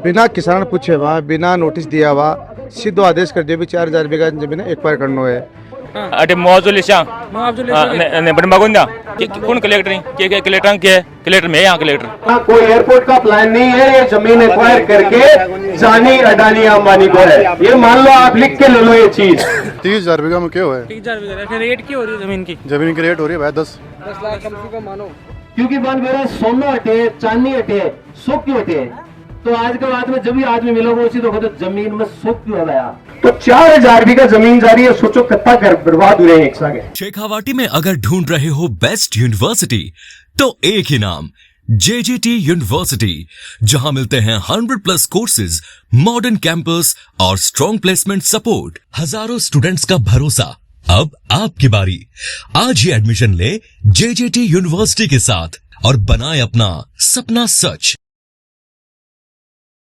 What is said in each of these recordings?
बिना किसान पूछे हुआ, बिना नोटिस दिया हुआ सीधो आदेश कर दिया भी 4000 बीघा जमीन एक्वायर करनो है। अटे मौजूद ने बन मागुंदा कौन कलेक्टर के कलेक्टर के कलेक्टर में यहाँ कलेक्टर कोई एयरपोर्ट का प्लान नहीं है। ये जमीन एक्वायर करके जानी अडानी अंबानी को है। ये मान लो, आप लिख के ले लो ये चीज। 30,000 बीघा में क्या हुआ है? 30,000 बीघा रेट की हो रही है जमीन की? जमीन की रेट हो रही है भाई 10 लाख कम से कम मानो। क्योंकि बात मेरा सोना हटे, चांदी हटे, सुख क्यों हटे? तो आज के बाद में जब भी आदमी मिलोगे उसी तो जमीन में सुख क्यों आया? तो 4000 बीघा जमीन जा रही है। सोचो कितना घर बर्बाद हो रहे हैं एक साथ। शेखावाटी में अगर ढूंढ रहे हो बेस्ट यूनिवर्सिटी तो एक ही नाम, JJT यूनिवर्सिटी, जहां मिलते हैं 100+ कोर्सेज, मॉडर्न कैंपस और स्ट्रॉन्ग प्लेसमेंट सपोर्ट, हजारों स्टूडेंट्स का भरोसा। अब आपकी बारी, आज ही एडमिशन ले JJT यूनिवर्सिटी के साथ और बनाए अपना सपना सच।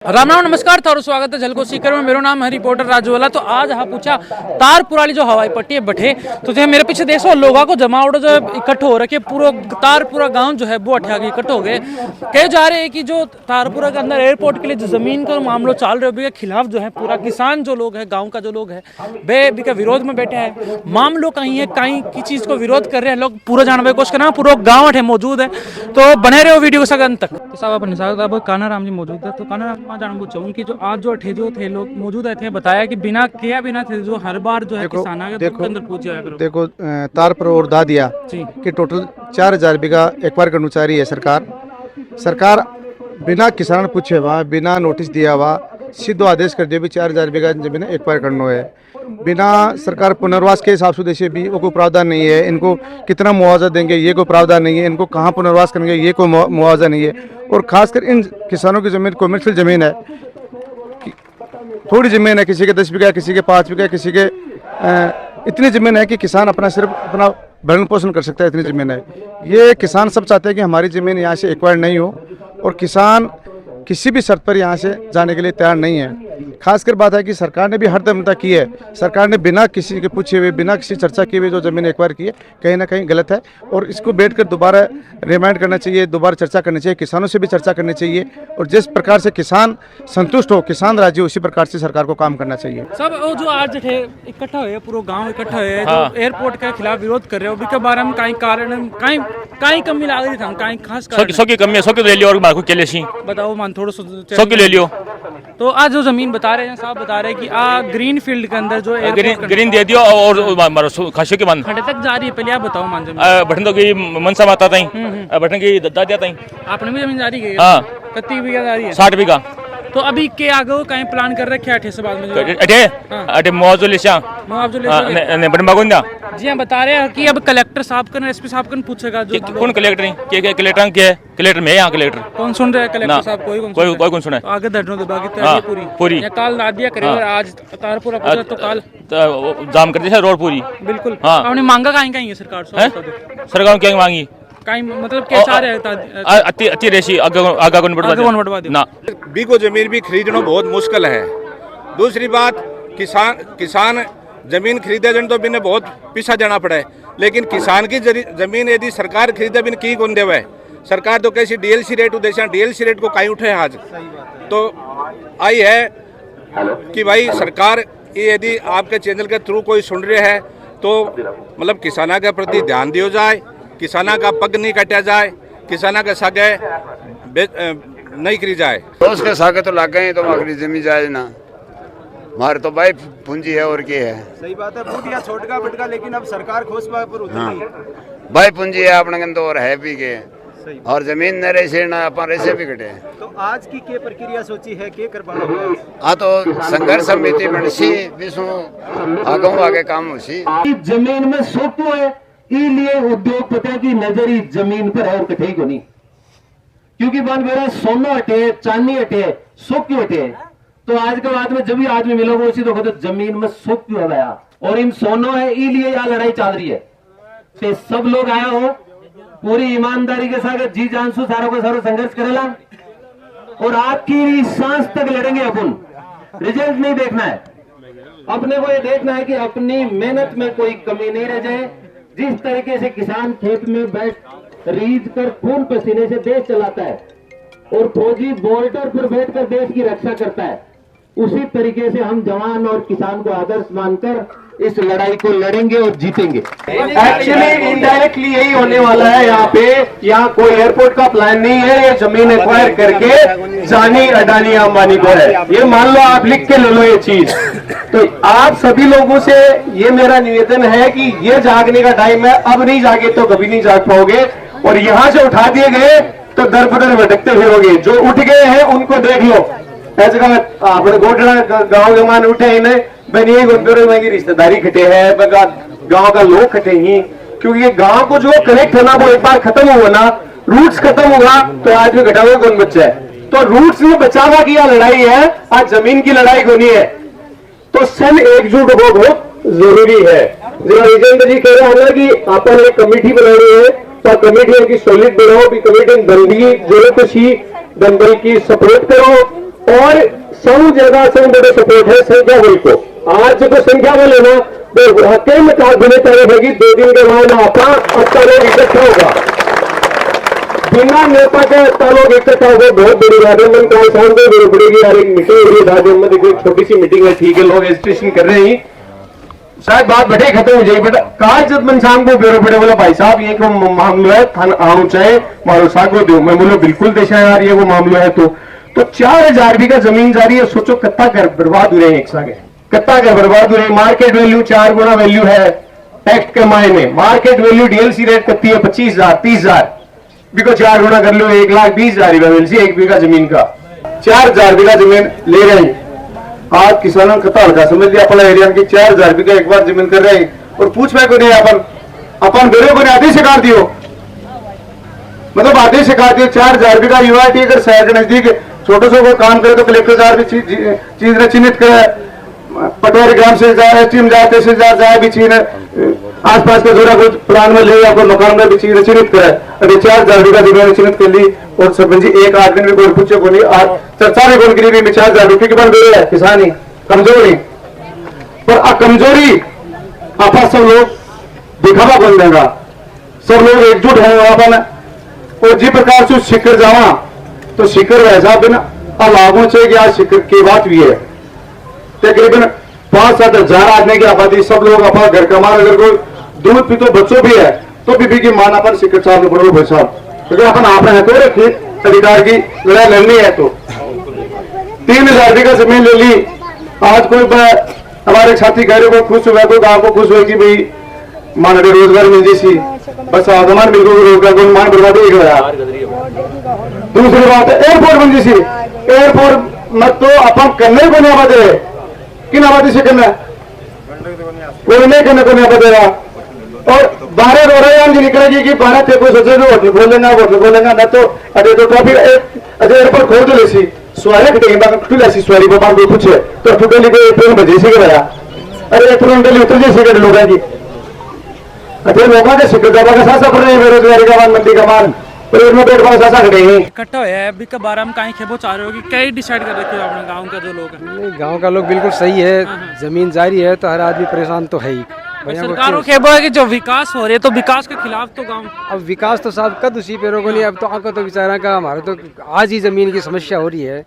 राम राम, नमस्कार थारो स्वागत है झलको सीकर में। मेरा नाम है रिपोर्टर राजवाला। तो आज हाँ पूछा तारपुराली जो हवाई पट्टी है बैठे तो मेरे पीछे देखो लोगों को जमा उड़ो जो इकट्ठे हो रखे, पूरा गांव जो है वो अठे आगे इकट्ठे हो गए। कहे जा रहे हैं कि जो तारपुरा के अंदर एयरपोर्ट के लिए जो जमीन का मामला चल रहा है के खिलाफ जो है पूरा किसान जो लोग है, गाँव का जो लोग है वे के विरोध में बैठे हैं। मामलों कहीं है कहीं की चीज को विरोध कर रहे हैं लोग। पूरा जानने की कोशिश करना, पूरा गाँव अठे मौजूद है, तो बने रहे हो वीडियो के अंत तक। तो साहब अपने साथ कान्हा राम जी मौजूद है। तो कान्हा राम जानना चाहूँ कि जो आज जो थे लोग मौजूद थे, बताया कि बिना थे जो हर बार जो है किसान के अंदर पूछ जाया करो। देखो तारपुर और दादिया कि टोटल 4000 बीघा एक्वायर करना चाह रही है सरकार बिना किसान पूछे हुआ, बिना नोटिस दिया हुआ सीधो आदेश कर दिया भी 4000 बीघा जमीन एक्वायर करना है। बिना सरकार पुनर्वास के हिसाब से देशे भी वो कोई प्रावधान नहीं है। इनको कितना मुआवजा देंगे ये कोई प्रावधान नहीं है। इनको कहाँ पुनर्वास करेंगे ये कोई मुआवजा नहीं है। और खासकर इन किसानों की जमीन कॉमर्शियल जमीन है, थोड़ी जमीन है, किसी के 10 बीघा, किसी के 5 बीघा, किसी के इतनी जमीन है कि किसान अपना सिर्फ अपना भरण पोषण कर सकता है, इतनी जमीन है। ये किसान सब चाहते हैं कि हमारी ज़मीन यहाँ से एक्वायर नहीं हो, और किसान किसी भी शर्त पर यहाँ से जाने के लिए तैयार नहीं है। खासकर बात है कि सरकार ने भी हर दमता की है। सरकार ने बिना किसी के पूछे हुए, बिना किसी चर्चा किए हुए जो ज़मीन एक्वायर की है, कहीं ना कहीं गलत है। और इसको बैठकर दोबारा रिमाइंड करना चाहिए, दोबारा चर्चा करनी चाहिए, किसानों से भी चर्चा करनी चाहिए। और जिस प्रकार से किसान संतुष्ट हो, किसान राजी हो, उसी प्रकार से सरकार को काम करना चाहिए। सब जो आज इकट्ठा हुए, पूरा गांव इकट्ठा हुए, जो एयरपोर्ट के खिलाफ विरोध कर रहे हो, उसके बारे में कहीं कारण कहीं कमी लग रही थी, कहीं खास सौ की कमी है, 100 की ले लियो और मार्को के लिए सी बताओ मान थोड़ा 100 की ले लियो। तो आज जो जमीन बता रहे हैं साहब, बता रहे हैं कि ग्रीन फील्ड के अंदर जो ग्रीन दे दियो और खासियों के मन खड़े तक जा रही है। पहले आप बताओ मान जमीन बटन तो की मनसा माता ताई बटन की दादिया ताई आपने भी जमीन जा रही है? हाँ, कितनी बीघा जा रही है? 60 बीघा। तो अभी के आगे कहीं प्लान कर रखे अठे से बाद में अटे मौजूद ने बन मागुंदा। जी हाँ, बता रहे हैं कि अब कलेक्टर साहब का एसपी साहब का पूछेगा जो कौन कलेक्टर के कलेक्टर के कलेक्टर में यहाँ कलेक्टर कौन सुन रहे हैं? कलेक्टर साहब कोई कौन सुना है? आगे धरने दो बाकी पूरी या काल ला दिया करेगा। आज तारपुरा पूछा तो काल जाम कर दिया रोड पूरी। बिल्कुल। हाँ, आपने मांगा कहीं है सरकार क्या मांगी? मतलब क्या चाह रहे अति रेशी आगा कौन बढ़वा ना बीघो जमीन भी खरीदना बहुत मुश्किल है। दूसरी बात, किसान जमीन खरीदे जन तो बिना बहुत पीछा जाना पड़े, लेकिन किसान की जमीन यदि सरकार खरीदे बिन की कौन देवे? सरकार तो कैसी DLC रेट उदेशा, DLC रेट को कहीं उठे आज तो आई है कि भाई सरकार यदि आपके चैनल के थ्रू कोई सुन रहे है तो मतलब किसाना के प्रति ध्यान दिया जाए, किसाना का पग नहीं कटा जाए, किसाना के सागे नहीं करी जाए। तो उसके सागे तो लाग गए तो अगली जमीन जाए ना, हमारे तो भाई पूंजी है और क्या है। सही बात है, बूटिया छोटका बटका, लेकिन अब सरकार खोज पर उतर रही है। भाई पूंजी है अपने तो और है भी के, और जमीन न रहे ना अपन ऐसे भी कटे। तो आज की क्या प्रक्रिया सोची है, क्या करवाना होगा? हाँ तो संघर्ष समिति बनसी विश्व आगे आगे काम होसी। जमीन में सुख है, इसलिए उद्योगपतियों की नजर ही जमीन पर है और कठे को नहीं। क्योंकि बात मेरा सोना हटे, चांदी हटे, सुख क्यों हटे? तो आज के बाद में जब भी आदमी मिलोगे उसी तो जमीन में सुख क्यों आया? और इन सोनो है इसलिए यह लड़ाई चल रही है। तो सब लोग आया हो पूरी ईमानदारी के साथ जी जान से सारा को सारा संघर्ष करेला, और आपकी सांस तक लड़ेंगे। अपन रिजल्ट नहीं देखना है, अपने को ये देखना है कि अपनी मेहनत में कोई कमी नहीं रह जाए। जिस तरीके से किसान खेत में बैठ रीझ कर खून पसीने से देश चलाता है, और फौजी बॉर्डर पर बैठकर देश की रक्षा करता है, उसी तरीके से हम जवान और किसान को आदर्श मानकर इस लड़ाई को लड़ेंगे और जीतेंगे। एक्चुअली इनडायरेक्टली यही होने वाला है। यहाँ पे यहाँ कोई एयरपोर्ट का प्लान नहीं है, ये जमीन एक्वायर करके जानी अडानी अंबानी को है, ये मान लो, आप लिख के ले लो ये चीज। तो आप सभी लोगों से ये मेरा निवेदन है कि ये जागने का टाइम है, अब नहीं जागे तो कभी नहीं जाग पाओगे, और यहाँ से उठा दिए गए तो दर बदर भटकते फिरोगे। जो उठ गए हैं उनको देख लो, ऐसे अपने गोटड़ा गाँव के मान उठे इन्हें बनिए की रिश्तेदारी खटे है, गांव का लोग खटे ही, क्योंकि ये गांव को जो कनेक्ट है ना वो एक बार खत्म हुआ ना, रूट्स खत्म होगा तो आज भी घटा हुआ कौन बच्चा है। तो रूट्स में बचावा की यह लड़ाई है, आज जमीन की लड़ाई होनी है, तो सब एकजुट हो बहुत जरूरी है। राजेंद्र जी कह रहे हैं ना कि अपन एक कमेटी बनानी है, तो कमेटी की सॉलिड बनाओ, भी कमेटी बंदी जरूरत सी दंगल की सपोर्ट करो, और सब जगह से बड़े सपोर्ट है संख्या बल को। आज जो संख्या बल है ना तो हके में गुने तारीफ होगी, 2 दिन के बाद आपका अच्छा लोग इकट्ठा होगा, बिना नेता के अच्छा लोग इकट्ठा होगा, बहुत बड़ी बात है। मन कल शाम को जरूर पड़ेगी यार, एक मीटिंग हो रही है राज्य में, देखो छोटी सी मीटिंग है, ठीक है, लोग रजिस्ट्रेशन कर रहे हैं, शायद बात बैठे खत्म हो जाएगी। बेटा कहा जब मन शाम को ब्यूरो पड़े बोला भाई साहब ये को मामला है, थाना आऊं चाहे मारो सागो दो, मैं बोलो बिल्कुल देशा यार ये वो मामला है। तो 4000 बीघा जमीन जा रही है, सोचो कितना घर बर्बाद हो रहे हैं, एक साथ कितना घर बर्बाद हो रहे हैं। मार्केट वैल्यू 4 गुना वैल्यू है एक्ट के मायने, मार्केट वैल्यू डीएलसी रेट करती है 25,000 30,000, बिको 4 गुना कर लो 1,20,000 वैल्यू एक बीघा जमीन का, 4000 बीघा जमीन ले रहे हैं। आज किसानों का कथा हल्का समझ लिया अपना एरिया की 4000 बीघा एक बार जमीन कर रहे हैं, और पूछ पाए को नहीं अपन बेरों को आधे से काट दियो, मतलब आधे से काट दियो 4000 बीघा यूआईटी अगर शहर के नजदीक छोटे को काम करे तो कलेक्टर साहब भी चीज ने चिन्हित करे, पटवारी ग्राम से जाए, टीम जाए, तहसीलदार जाए भी चीज आसपास के थोड़ा कुछ प्लान में ले या कोई मकान में भी चीज चिन्हित करे। अरे 4000 बीघा जमीन चिन्हित कर ली, और सरपंच जी एक आदमी भी कोई पूछे को नहीं, आज चर्चा में कौन करी भी 4000 रुपये की बन गई है, किसान ही कमजोरी, पर कमजोरी आपा सब लोग दिखावा बन देगा, सब लोग एकजुट हो अपन, और जिस प्रकार से शिखर जावा तो शिखर वैसा बिना अलावों से कि आज शिखर की बात भी है, तकरीबन 5-7 हजार आदमी की आबादी, सब लोग अपना घर कमा, अगर कोई दूध पी तो बच्चों भी है तो बीबी की मान अपन शिखर साहब में पढ़ो भाई साहब, क्योंकि अपन आपने है तो रखी अधिकार की लड़ाई लड़नी है। तो 3000 बीघा जमीन ले ली, आज कोई हमारे साथी कह रहे को खुश हुआ, कोई गाँव को खुश हुआ कि भाई मान रोजगार मिल जी, बस आगमान बिल्कुल रोजगार को मान बर्बादी एक होया। दूसरी बात है एयरपोर्ट बन जी सी, एयरपोर्ट मत तो अपन करने को नहीं आबाद है, किन आबादी से करना कोई नहीं करने को नहीं आबाद है, और 12 रोड निकलेगी कि 12 थे कोई सोचे होटल खोलेंगा ना, तो अरे तो ट्रैफिक एयरपोर्ट खोल दो लेसी सवारी कटेगी ऐसी सवारी बाबा को कुछ है तो टोटली ट्रेन बजे से गया, अरे ट्रेन डेली उतर जैसे लोग की, अच्छा लोगों के शिखर दबा का सासा पड़ रहे हैं, बेरोजगारी का मान, मंदी का मान, इकट्ठा होया है अभी कब बारह में कहीं खेबो चाह रहे हो कि कई डिसाइड कर रखे हो अपने गांव का जो लोग हैं? गांव का लोग बिल्कुल सही है, जमीन जारी है तो हर आदमी परेशान तो है ही। सरकारों खेबो है कि जो विकास हो रहे है तो विकास के खिलाफ तो गांव, अब विकास तो साहब कद उसी पे रोको नहीं, अब तो आका तो बेचारा का हमारे तो आज ही जमीन की समस्या हो रही है,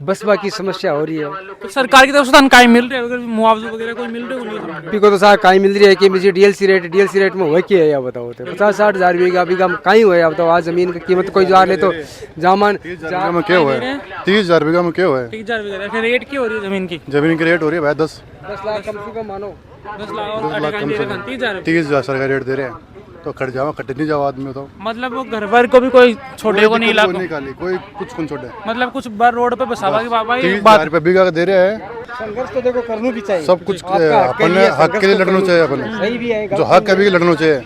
बसबा की समस्या हो रही है। तो सरकार की तरफ से काई मिल रहे है, मुआवजा वगैरह कोई मिल रहे है? अभी को तो साहब काई मिल रही है कि मुझे डीएलसी रेट में हुआ क्या है या बताओ, 50-60 हजार बीघा काई हुआ है, बताओ आज जमीन की कीमत कोई जा ले तो जामान में क्या हुआ है, 30,000 बीघा में क्या हुआ है, 30,000 बीघा रेट क्या हो रही है जमीन की? जमीन की रेट हो रही है भाई 10 लाख कम से कम मानो, 10 लाख कम से कम 30,000 सरकारी रेट दे रहे हैं, तो खट जाओ कट नहीं जाओ आदमी तो, मतलब वो घर भर को भी कोई छोटे को नहीं निकाली, कोई कुछ कौन छोटे, मतलब कुछ बार रोड पे बसावा की बाबा 30,000 रुपये बीघा का दे रहे हैं। संघर्ष तो देखो करना भी चाहिए, सब कुछ अपने हक के लिए लड़ना चाहिए, अपने सही भी है जो हक है भी लड़ना चाहिए,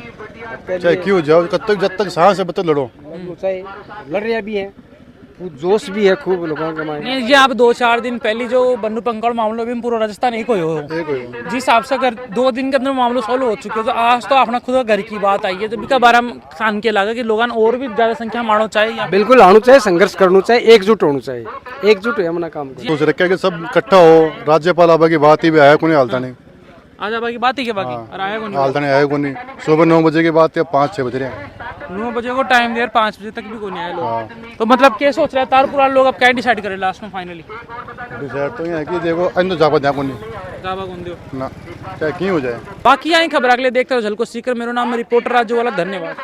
चाहे क्यों जाओ जब तक सांस है तब लड़ो, लड़ रहे भी है, जोश भी है खूब लोगों के मायने। नहीं जी, आप 2-4 दिन पहले जो बन्नू पंकड़ मामलों में पूरा राजस्थान एक हो जिस हिसाब से अगर 2 दिन के अंदर मामले सॉल्व हो चुके हो, तो आज तो अपना खुद घर की बात आई है, जब का बारह खान के लगा कि लोगों और भी ज्यादा संख्या मानो चाहिए, बिल्कुल आना चाहिए, संघर्ष करना चाहिए, एकजुट होना चाहिए, एकजुट है अपना काम सोच रखे कि सब इकट्ठा हो, राज्यपाल आबा की बात ही भी आया को नहीं हालता नहीं, आज बाकी बात ही के बाकी और आया कौन हाल तने आए को नहीं सुबह 9 बजे के बाद 5-6 बज रहे हैं 9 बजे को टाइम दिया 5 बजे तक भी कोई नहीं आया लोग तो मतलब क्या सोच रहा है तारपुरा लोग अब क्या डिसाइड करें लास्ट में फाइनली डिसाइड तो ये है कि देखो अंदर जापा देखो नहीं जाबा कौन दियो ना चाहे क्यों हो जाए बाकी आई खबर अगले देखते रहो झलको सीकर मेरा नाम है रिपोर्टर राजू वाला धन्यवाद।